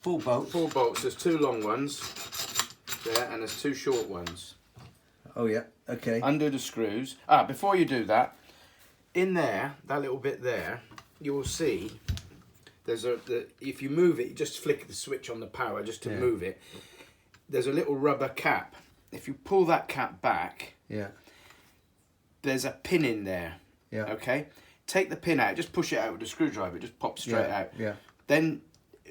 4 bolts. 4 bolts. There's 2 long ones there, and there's 2 short ones. Oh yeah. Okay. Undo the screws. Before you do that, in there, that little bit there, you will see there's if you move it, you just flick the switch on the power just to move it. There's a little rubber cap. If you pull that cap back, there's a pin in there. Yeah. Okay. Take the pin out. Just push it out with a screwdriver. It just pops straight out. Yeah. Then,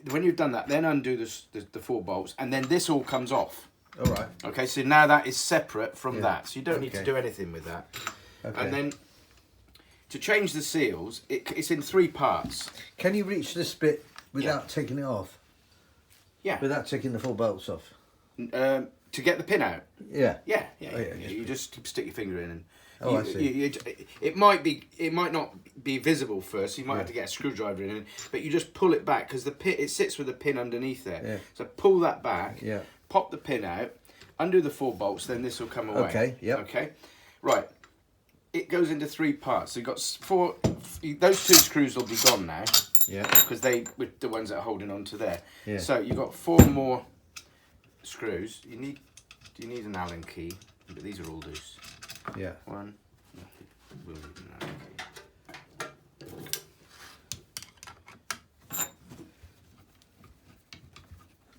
when you've done that, then undo the 4 bolts, and then this all comes off. All right. Okay. So now that is separate from that. So you don't need to do anything with that. Okay. And then, to change the seals, it's in 3 parts. Can you reach this bit without taking it off? Yeah. Without taking the 4 bolts off? To get the pin out? Yeah. Yeah. You just stick your finger in and... I see. It might not be visible first. You might have to get a screwdriver in, but you just pull it back because it sits with a pin underneath there. Yeah. So pull that back. Yeah. Pop the pin out, undo the 4 bolts. Then this will come away. Okay. Yeah. Okay. Right. It goes into 3 parts. So you've got 4. Those 2 screws will be gone now. Yeah. Because with the ones that are holding on to there. Yeah. So you've got 4 more screws. You need an Allen key, but these are all loose. Yeah. 1. We'll need an Allen key.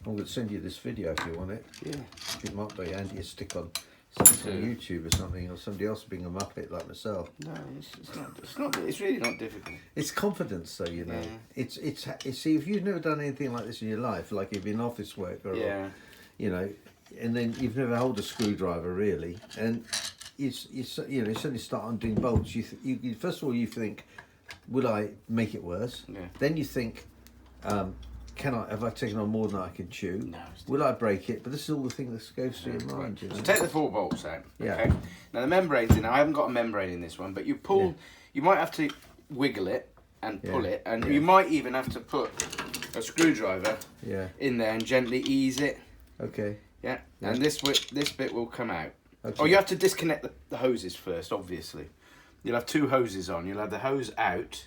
I'm going to send you this video if you want it. Yeah. It might be handy to stick on YouTube or something, or somebody else being a muppet like myself. No, it's not. It's really not difficult. It's confidence, though, you know. Yeah. It's see, if you've never done anything like this in your life, like you've been office work or you know, and then you've never held a screwdriver really, and you suddenly start undoing bolts. You first of all you think, will I make it worse? Yeah. Then you think, have I taken on more than I can chew? No. Will I break it? But this is all the thing that goes through your mind. You know? So take the 4 bolts out. Yeah. Okay. Now the membrane's in. I haven't got a membrane in this one, but you pull. Yeah. You might have to wiggle it and pull it, and you might even have to put a screwdriver in there and gently ease it. Okay. Yeah. And this bit will come out. Okay. Oh, you have to disconnect the hoses first, obviously. You'll have 2 hoses on. You'll have the hose out,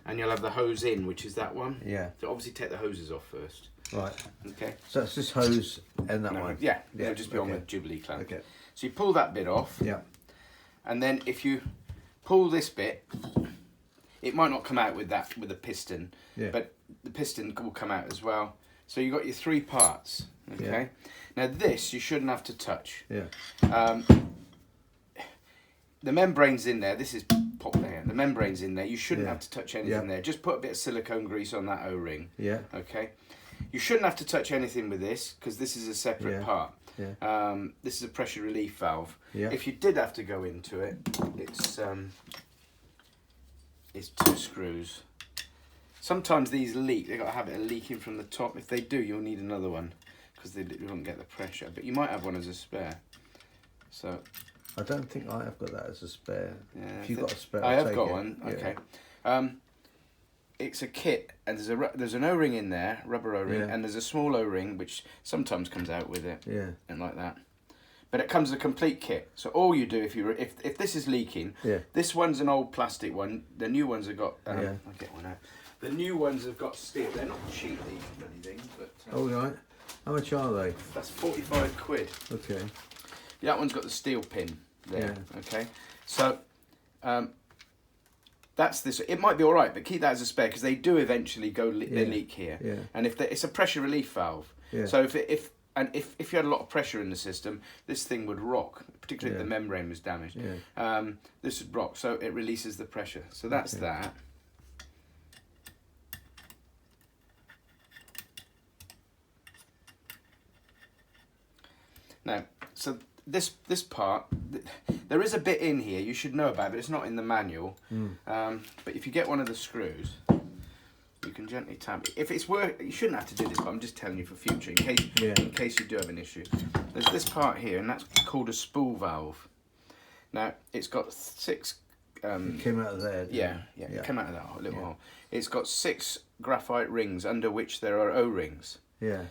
and you'll have the hose in, which is that one. Yeah. So obviously take the hoses off first. Right. Okay. So it's this hose and that one? Yeah. It'll just be on the Jubilee clamp. Okay. So you pull that bit off. Yeah. And then if you pull this bit, it might not come out with the piston, but the piston will come out as well. So you've got your 3 parts. Okay. Yeah. Now this you shouldn't have to touch. Yeah. The membrane's in there. This is pop there. The membrane's in there. You shouldn't have to touch anything there. Just put a bit of silicone grease on that O-ring. Yeah. Okay. You shouldn't have to touch anything with this because this is a separate part. Yeah. This is a pressure relief valve. Yeah. If you did have to go into it, it's 2 screws. Sometimes these leak. They've got a habit of leaking from the top. If they do, you'll need another one because you won't get the pressure. But you might have one as a spare. So. I don't think I have got that as a spare. Yeah, if you've got a spare, I have got one. Okay. It's a kit, and there's an O-ring in there, rubber O-ring, and there's a small O-ring which sometimes comes out with it. Yeah. And like that. But it comes as a complete kit. So all you do if this is leaking, this one's an old plastic one. The new ones have got. I'll get one out. The new ones have got steel. They're not cheap, these bloody things, but. Oh right. How much are they? That's 45 quid. Okay. That one's got the steel pin there. Yeah. Okay. So, that's this. It might be all right, but keep that as a spare because they do eventually they leak here. Yeah. And it's a pressure relief valve. Yeah. So if you had a lot of pressure in the system, this thing would rock. Particularly if the membrane was damaged. Yeah. This would rock, so it releases the pressure. So that's that. Now, so this part, there is a bit in here you should know about, but it's not in the manual. But if you get one of the screws, you can gently tap it. If it's you shouldn't have to do this, but I'm just telling you for future, in case you do have an issue. There's this part here, and that's called a spool valve. Now, it's got 6... it came out of there. It came out of that little hole. It's got 6 graphite rings under which there are O-rings. Yeah.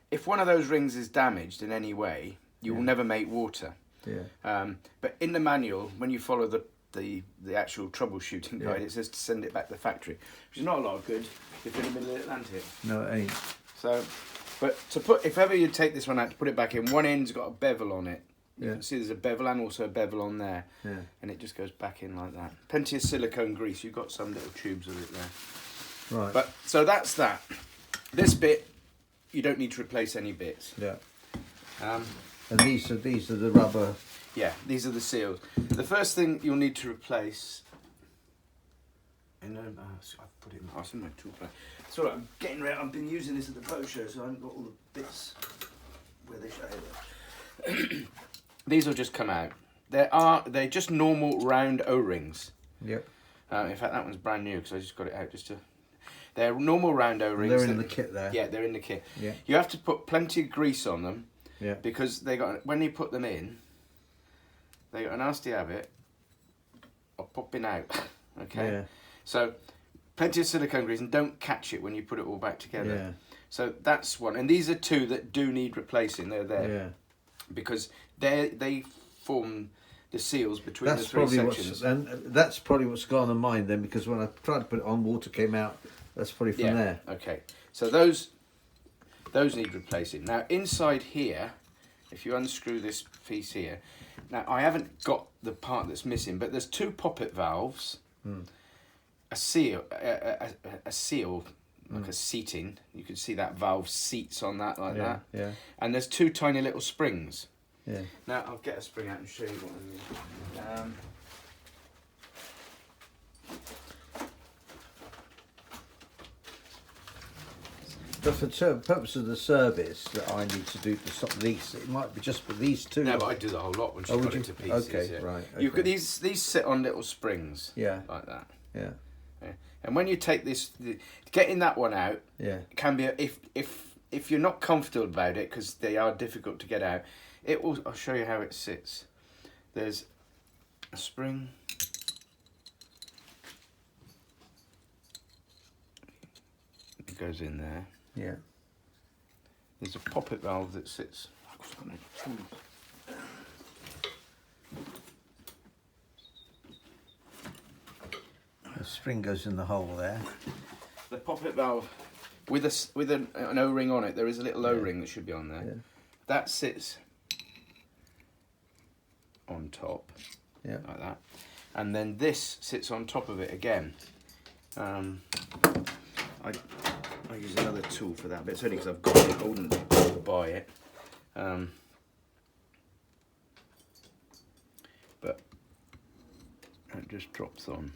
If one of those rings is damaged in any way, you will never make water. Yeah. But in the manual, when you follow the actual troubleshooting guide, it says to send it back to the factory, which is not a lot of good if you're in the middle of the Atlantic. No, it ain't. So, but to put, if ever you take this one out to put it back in, one end's got a bevel on it. You can see there's a bevel and also a bevel on there. Yeah. And it just goes back in like that. Plenty of silicone grease. You've got some little tubes of it there. Right. But so that's that. This bit, you don't need to replace any bits. Yeah. And these are the rubber. Yeah, these are the seals. The first thing you'll need to replace. And I've put it in. It's in my tool bag. It's all right. I'm getting ready. I've been using this at the boat show, so I haven't got all the bits where they show. These will just come out. They're just normal round O-rings. Yep. In fact, that one's brand new because I just got it out just to. They're normal round O-rings. They're in the kit there. Yeah, they're in the kit. Yeah. You have to put plenty of grease on them. Yeah. Because when you put them in, they got a nasty habit of popping out. Okay. Yeah. So, plenty of silicone grease and don't catch it when you put it all back together. Yeah. So that's one, and these are two that do need replacing. They're there. Yeah. Because they form the seals between the three sections. That's probably what's gone on mine then, because when I tried to put it on, water came out. That's probably from there. Okay. So those need replacing. Now inside here, if you unscrew this piece here, now I haven't got the part that's missing, but there's two poppet valves, a seal, like a seating. You can see that valve seats on that like that. Yeah. And there's two tiny little springs. Yeah. Now I'll get a spring out and show you what I mean. But for purpose of the service that I need to do to stop these, it might be just for these two. No, but I do the whole lot when she's got it to pieces. Okay, yeah. right. Okay. You could these sit on little springs. Yeah. Like that. Yeah. Yeah. And when you take this, getting that one out, yeah, can be if you're not comfortable about it because they are difficult to get out. It will. I'll show you how it sits. There's a spring. It goes in there. Yeah. There's a poppet valve that sits. The spring goes in the hole there. The poppet valve with an O-ring on it. There is a little O-ring that should be on there. Yeah. That sits on top. Yeah. Like that. And then this sits on top of it again. I use another tool for that, but it's only because I've got it. I wouldn't buy it. But it just drops on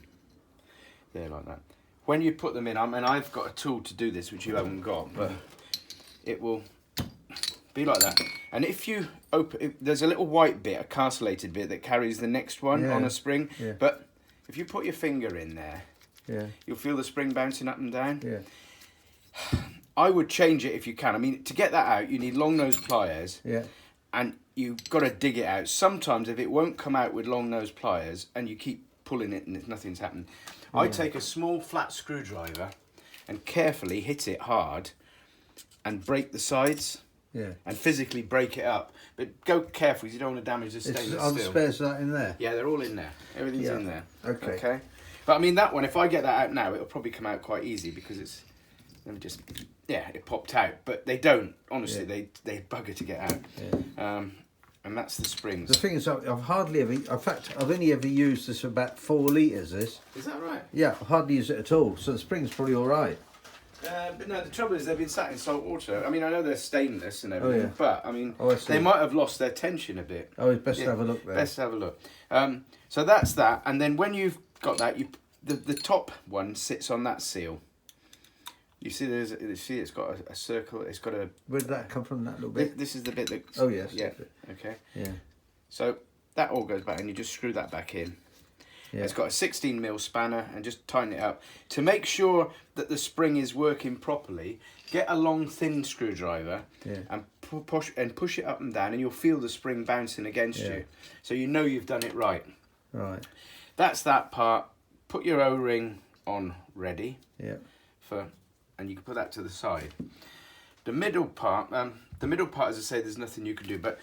there like that. When you put them in, I've got a tool to do this, which you haven't got, but it will be like that. And if you open, there's a little white bit, a castellated bit that carries the next one on a spring. Yeah. But if you put your finger in there, you'll feel the spring bouncing up and down. Yeah. I would change it if you can. I mean, to get that out, you need long nose pliers. Yeah. And you've got to dig it out. Sometimes if it won't come out with long nose pliers and you keep pulling it and nothing's happened, I take a small flat screwdriver and carefully hit it hard and break the sides. Yeah. And physically break it up. But go careful because you don't want to damage the stainless Are the steel. spares that in there? Yeah, they're all in there. Everything's in there. Okay. Okay. But I mean, that one, if I get that out now, it'll probably come out quite easy because it's... Let me just... Yeah, it popped out. But they don't. Honestly, they bugger to get out. Yeah. And that's the springs. The thing is, I've hardly ever... In fact, I've only ever used this for about 4 litres, this. Is that right? Yeah, I hardly use it at all. So the spring's probably all right. But no, the trouble is they've been sat in salt water. I mean, I know they're stainless and everything, but I mean, they might have lost their tension a bit. Oh, it's best to have a look there. Best to have a look. So that's that, and then when you've got that, the top one sits on that seal. You see, it's got a circle. It's got a. Where did that come from? That little bit. This is the bit that. Oh yes. Yeah. Okay. Yeah. So that all goes back, and you just screw that back in. Yeah. It's got a 16mm spanner, and just tighten it up to make sure that the spring is working properly. Get a long, thin screwdriver and push it up and down, and you'll feel the spring bouncing against you, so you know you've done it right. Right. That's that part. Put your O-ring on ready. Yeah. And you can put that to the side. The middle part, as I say, there's nothing you can do, but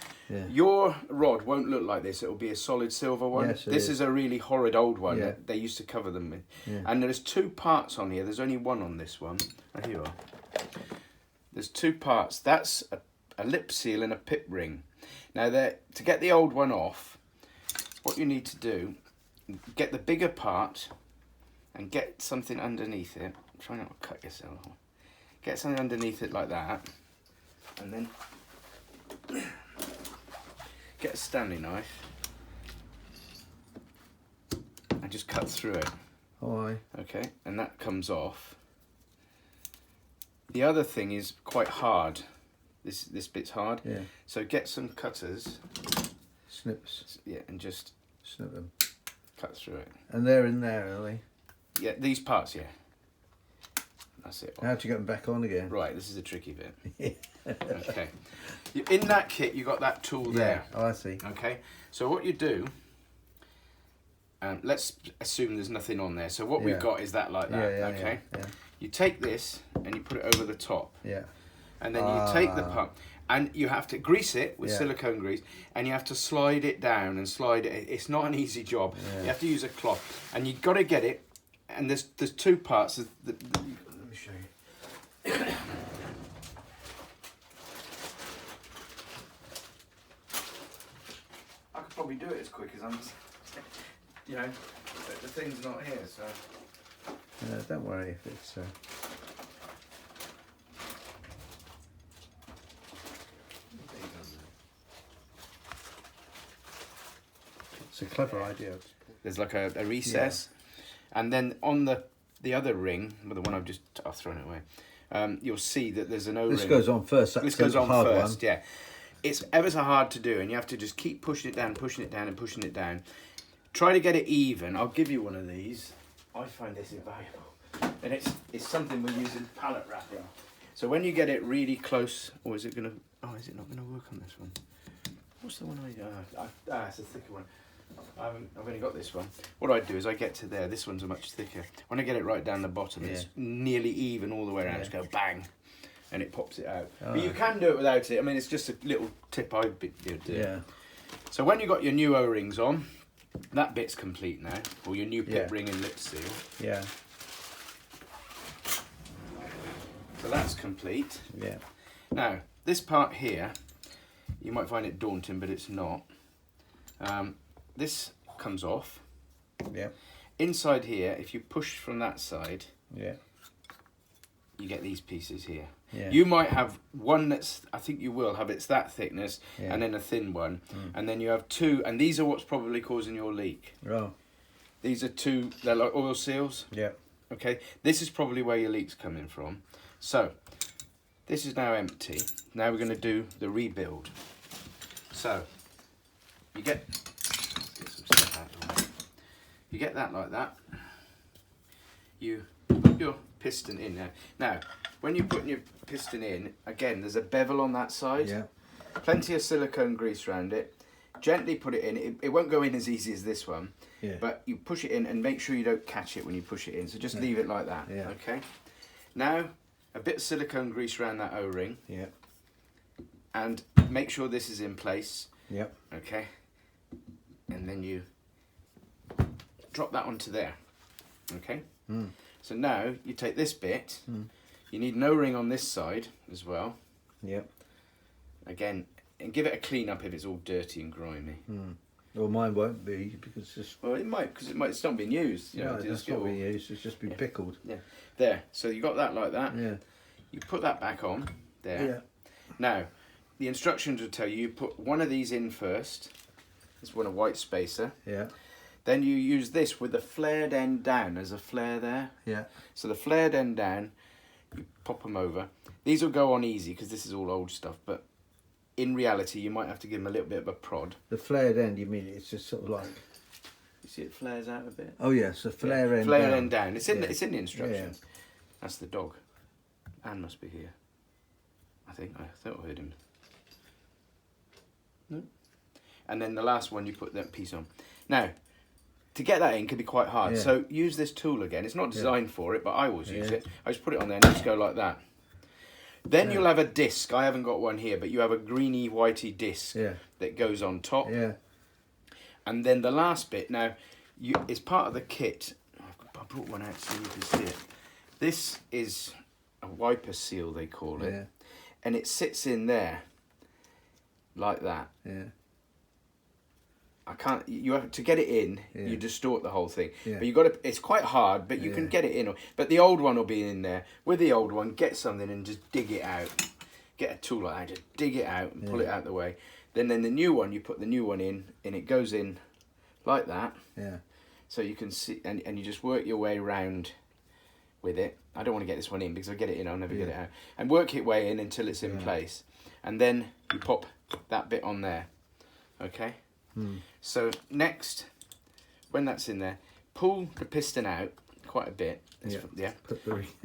your rod won't look like this. It'll be a solid silver one. Yes, this is a really horrid old one that they used to cover them with. Yeah. And there's 2 parts on here. There's only one on this one. Oh, here you are. there's two parts. That's a lip seal and a pip ring. Now, to get the old one off, what you need to do, get the bigger part and get something underneath it. Try not to cut yourself. Get something underneath it like that, and then get a Stanley knife and just cut through it. Aye. Okay, and that comes off. The other thing is quite hard. This bit's hard. Yeah. So get some cutters. Snips. Yeah, and just snip them. Cut through it. And they're in there, are they? Yeah, these parts, yeah. That's it. How do you get them back on again? Right, this is a tricky bit. Okay. In that kit, you got that tool there. Oh, I see. Okay. So what you do, let's assume there's nothing on there. So what we've got is that like that. Okay. Yeah. You take this and you put it over the top. Yeah. And then you take the part and you have to grease it with silicone grease, and you have to slide it down and slide it. It's not an easy job. Yeah. You have to use a cloth, and you've got to get it. And there's two parts. Let me show you. I could probably do it as quick as I'm. You know, but the thing's not here, so. Don't worry if it's. It's a clever idea. There's like a recess, and then on the other ring, the one I've thrown it away. You'll see that there's an O-ring. This goes on first. This goes on first. Yeah, it's ever so hard to do, and you have to just keep pushing it down, and pushing it down. Try to get it even. I'll give you one of these. I find this invaluable, and it's something we use in pallet wrapping. So when you get it really close, or is it gonna? Oh, is it not gonna work on this one? What's the one it's a thicker one. I've only got this one. What I do is I get to there. This one's much thicker. When I get it right down the bottom, it's nearly even all the way around. Just go bang, and it pops it out. But you can do it without it. I mean, it's just a little tip I'd do. Yeah. So when you got your new O-rings on, that bit's complete now, or your new pit ring and lip seal. Yeah. So that's complete. Yeah. Now this part here, you might find it daunting, but it's not. This comes off. Yeah. Inside here, if you push from that side, you get these pieces here. Yeah. You might have one I think you will have, it's that thickness, and then a thin one, and then you have two, and these are what's probably causing your leak. Oh. These are two, they're like oil seals. Yeah. Okay, this is probably where your leak's coming from. So, this is now empty. Now we're going to do the rebuild. So, you get some stuff out of the way. You get that like that. You put your piston in there. Now, when you're putting your piston in, again, there's a bevel on that side. Yeah. Plenty of silicone grease around it. Gently put it in. It won't go in as easy as this one. Yeah. But you push it in and make sure you don't catch it when you push it in. So just leave it like that. Yeah. Okay. Now, a bit of silicone grease around that O-ring. Yeah. And make sure this is in place. Yep. Okay. And then you drop that onto there. Okay. So now you take this bit. You need an O-ring on this side as well. Yep. Again, and give it a clean up if it's all dirty and grimy. Well, mine won't be because it's. Well, it might because it's not being used. You know, it's not being used. It's just been pickled. Yeah. There. So you got that like that. Yeah. You put that back on there. Yeah. Now, the instructions will tell you put one of these in first. This one, a white spacer. Yeah. Then you use this with the flared end down. There's a flare there. Yeah. So the flared end down, you pop them over. These will go on easy because this is all old stuff, but in reality, you might have to give them a little bit of a prod. The flared end, you mean it's just sort of like. You see it flares out a bit? Oh yes, the flare end. Flare down. end down. It's in the instructions. Yeah. That's the dog. Anne must be here. I thought I heard him. No. And then the last one, you put that piece on. Now, to get that in can be quite hard. Yeah. So use this tool again. It's not designed for it, but I always use it. I just put it on there and just go like that. Then you'll have a disc. I haven't got one here, but you have a greeny, whitey disc that goes on top. Yeah. And then the last bit, now, it's part of the kit. I brought one out so you can see it. This is a wiper seal, they call it. Yeah. and it sits in there like that. Yeah. I can't. You have to get it in. Yeah. You distort the whole thing. Yeah. But you got to. It's quite hard, but you can get it in. But the old one will be in there. With the old one, get something and just dig it out. Get a tool like that, just dig it out and pull it out the way. Then the new one, you put the new one in, and it goes in like that. Yeah. So you can see, and you just work your way round with it. I don't want to get this one in because if I get it in, I'll never get it out. And work your way in until it's in place, and then you pop that bit on there. Okay. So next, when that's in there, pull the piston out quite a bit.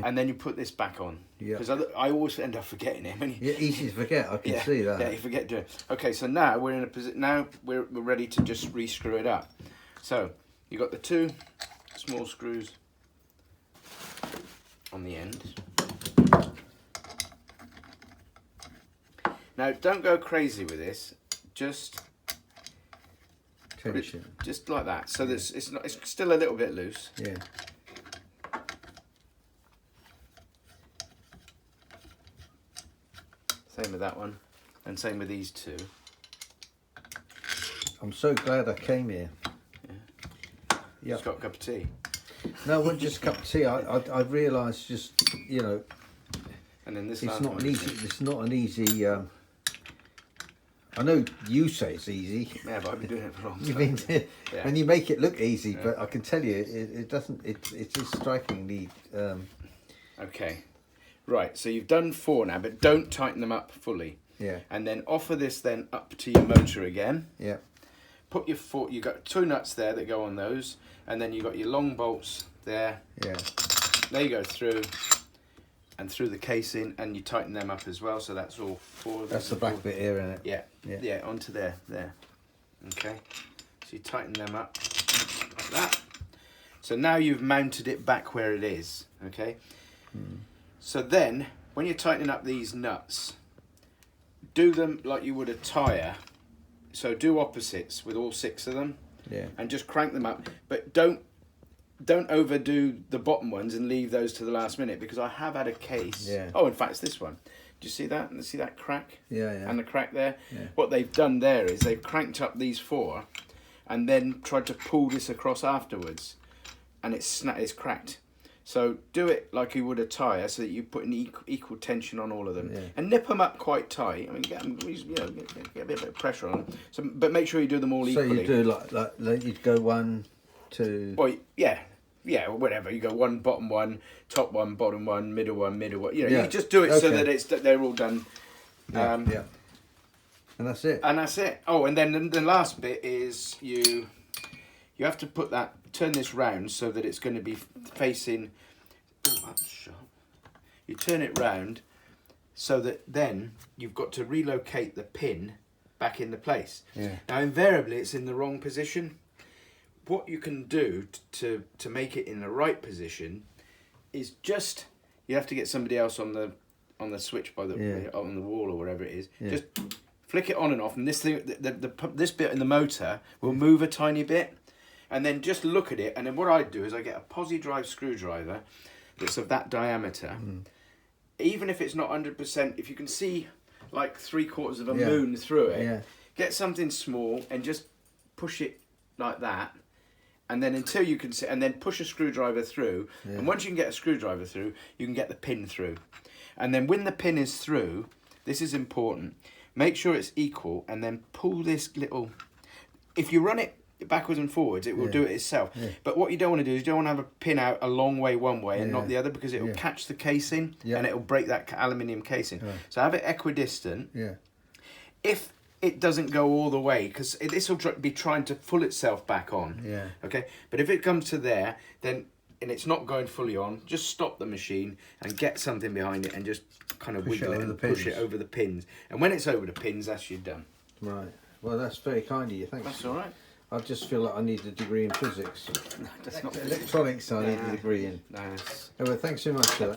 And then you put this back on. Yeah. Because I always end up forgetting it. Easy to forget. I can see that. Yeah, you forget doing it. Okay, so now we're in a position. Now we're ready to just re-screw it up. So you got the 2 small screws on the end. Now don't go crazy with this. Just like that, so that it's still a little bit loose. Yeah. Same with that one, and same with these 2. I'm so glad I came here. Yeah. Just got a cup of tea. No, it wasn't just a cup of tea. I realised just And then this. It's not an easy. It's not an easy. I know you say it's easy. Yeah, but I've been doing it for a long time. You've been, and you make it look easy, but I can tell you, it doesn't. It is strikingly. Okay, right. So you've done 4 now, but don't tighten them up fully. Yeah. And then offer this then up to your motor again. Yeah. Put your foot. You got 2 nuts there that go on those, and then you got your long bolts there. Yeah. There you go through. And through the casing, and you tighten them up as well, so that's all 4. That's the back bit here, isn't it? Yeah, onto there. Okay, so you tighten them up like that. So now you've mounted it back where it is, okay? So then, when you're tightening up these nuts, do them like you would a tyre. So do opposites with all 6 of them. Yeah. And just crank them up, but don't overdo the bottom ones and leave those to the last minute, because I have had a case. Yeah. Oh, in fact, it's this one. Do you see that? And see that crack? Yeah. And the crack there? Yeah. What they've done there is they've cranked up these 4 and then tried to pull this across afterwards, and it's cracked. So do it like you would a tyre, so that you put an equal tension on all of them, and nip them up quite tight. I mean, get a bit of pressure on them. So, but make sure you do them all equally. So you do like you'd go 1, 2. Well, yeah, whatever. You go 1, bottom 1, top 1, bottom 1, middle 1, middle 1. You just do it so that they're all done. Yeah. And that's it. Oh, and then the last bit is you have to turn this round so that it's going to be facing. Oh, that's sharp. You turn it round so that then you've got to relocate the pin back into place. Yeah. Now, invariably, it's in the wrong position. What you can do to make it in the right position is just, you have to get somebody else on the switch by on the wall or wherever it is. Just flick it on and off, and this thing, this bit in the motor will move a tiny bit, and then just look at it. And then what I do is I get a posi drive screwdriver that's of that diameter. Even if it's not 100%, if you can see like 3/4 of a moon through it, get something small and just push it like that. And then until you can see, and then push a screwdriver through. And once you can get a screwdriver through, you can get the pin through. And then when the pin is through, this is important, make sure it's equal, and then pull this little, if you run it backwards and forwards, it will do it itself. But what you don't want to do is you don't want to have a pin out a long way one way and not the other, because it will catch the casing and it will break that aluminium casing. So have it equidistant. If it doesn't go all the way, because this will be trying to pull itself back on. Okay, but if it comes to there, then, and it's not going fully on, just stop the machine and get something behind it and just kind of wiggle it and push it over the pins. And when it's over the pins, that's you done. Right. Well, that's very kind of you. Thanks. That's all right. I just feel like I need a degree in physics. No, that's not electronics. I need a degree in. Nice. Oh, well, thanks so much for that.